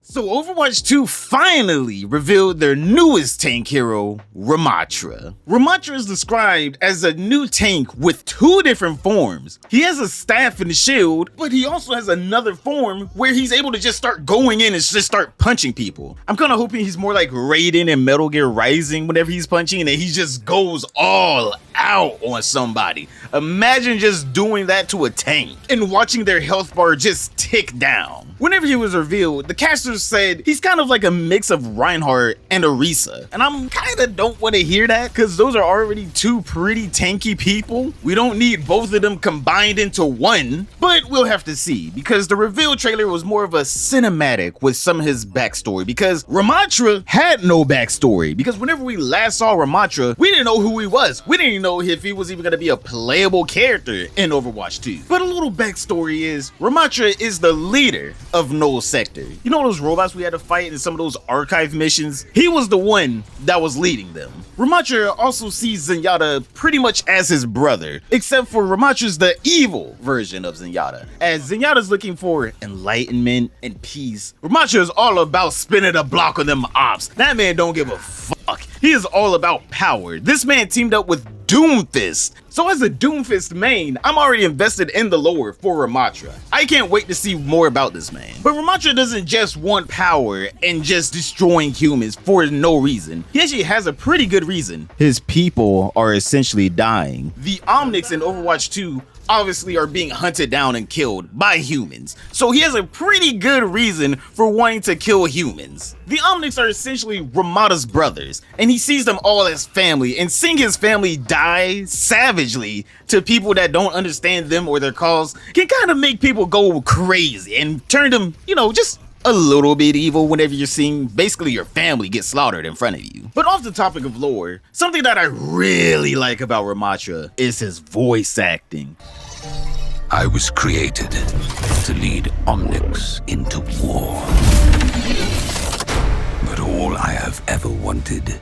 So Overwatch 2 finally revealed their newest tank hero, Ramatra. Ramatra is described as a new tank with two different forms. He has a staff and a shield, but he also has another form where he's able to just start going in and just start punching people. I'm kind of hoping he's more like Raiden in Metal Gear Rising whenever he's punching and he just goes all out on somebody. Imagine just doing that to a tank and watching their health bar just tick down. Whenever he was revealed, the casters said he's kind of like a mix of Reinhardt and Orisa. And I'm kinda don't want to hear that because those are already two pretty tanky people. We don't need both of them combined into one, but we'll have to see because the reveal trailer was more of a cinematic with some of his backstory because Ramatra had no backstory because whenever we last saw Ramatra, we didn't know who he was. We didn't even know if he was even gonna be a playable character in Overwatch 2. But a little backstory is Ramatra is the leader of Null Sector. You know those robots we had to fight in some of those archive missions? He was the one that was leading them. Ramatra also sees Zenyatta pretty much as his brother, except for Ramatra's the evil version of Zenyatta. As Zenyatta's looking for enlightenment and peace, Ramatra is all about spinning a block on them ops. That man don't give a fuck. He is all about power. This man teamed up with Doomfist. So as a Doomfist main, I'm already invested in the lore for Ramattra. I can't wait to see more about this man. But Ramattra doesn't just want power and just destroying humans for no reason. He actually has a pretty good reason. His people are essentially dying. The Omnics in Overwatch 2 obviously are being hunted down and killed by humans. So he has a pretty good reason for wanting to kill humans. The Omnics are essentially Ramatra's brothers, and he sees them all as family, and seeing his family die savagely to people that don't understand them or their cause can kind of make people go crazy and turn them, just a little bit evil whenever you're seeing basically your family get slaughtered in front of you. But off the topic of lore, something that I really like about Ramatra is his voice acting. I was created to lead Omnics into war. But all I have ever wanted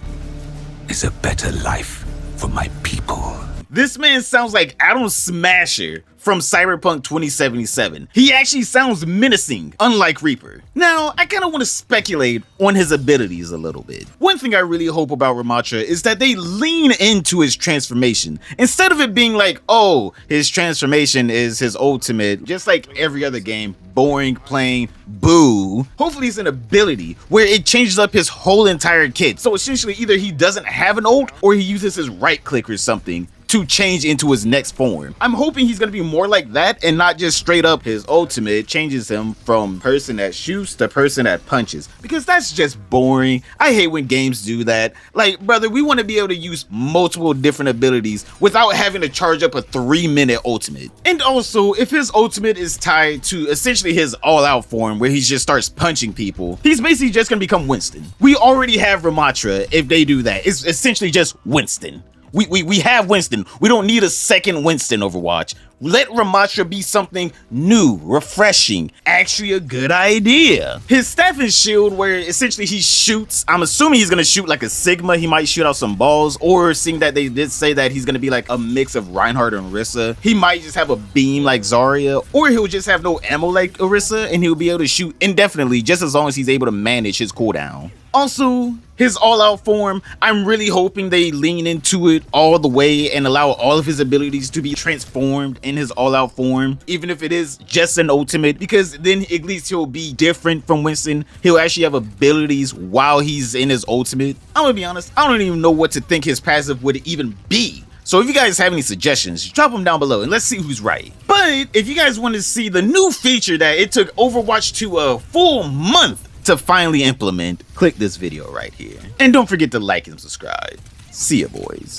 is a better life for my people. This man sounds like Adam Smasher from Cyberpunk 2077. He actually sounds menacing, unlike Reaper. Now, I kind of want to speculate on his abilities a little bit. One thing I really hope about Ramatra is that they lean into his transformation. Instead of it being like, oh, his transformation is his ultimate, just like every other game, boring, plain, boo. Hopefully it's an ability where it changes up his whole entire kit. So essentially either he doesn't have an ult or he uses his right click or something to change into his next form. I'm hoping he's gonna be more like that and not just straight up his ultimate changes him from person that shoots to person that punches, because that's just boring. I hate when games do that. Like, brother, we want to be able to use multiple different abilities without having to charge up a 3-minute ultimate. And also, if his ultimate is tied to essentially his all-out form where he just starts punching people, he's basically just gonna become Winston. We already have Ramatra if they do that. It's essentially just Winston. We have Winston. We don't need a second Winston Overwatch. Let Ramatra be something new, refreshing, actually a good idea. His staff and shield where essentially he shoots, I'm assuming he's gonna shoot like a Sigma, he might shoot out some balls, or seeing that they did say that he's gonna be like a mix of Reinhardt and Orisa, he might just have a beam like Zarya, or he'll just have no ammo like Orisa and he'll be able to shoot indefinitely just as long as he's able to manage his cooldown. Also, his all-out form, I'm really hoping they lean into it all the way and allow all of his abilities to be transformed in his all-out form, even if it is just an ultimate, because then at least he'll be different from Winston. He'll actually have abilities while he's in his ultimate. I'm gonna be honest, I don't even know what to think his passive would even be. So if you guys have any suggestions, drop them down below and let's see who's right. But if you guys want to see the new feature that it took Overwatch 2 a full month to finally implement, click this video right here. And don't forget to like and subscribe. See ya, boys.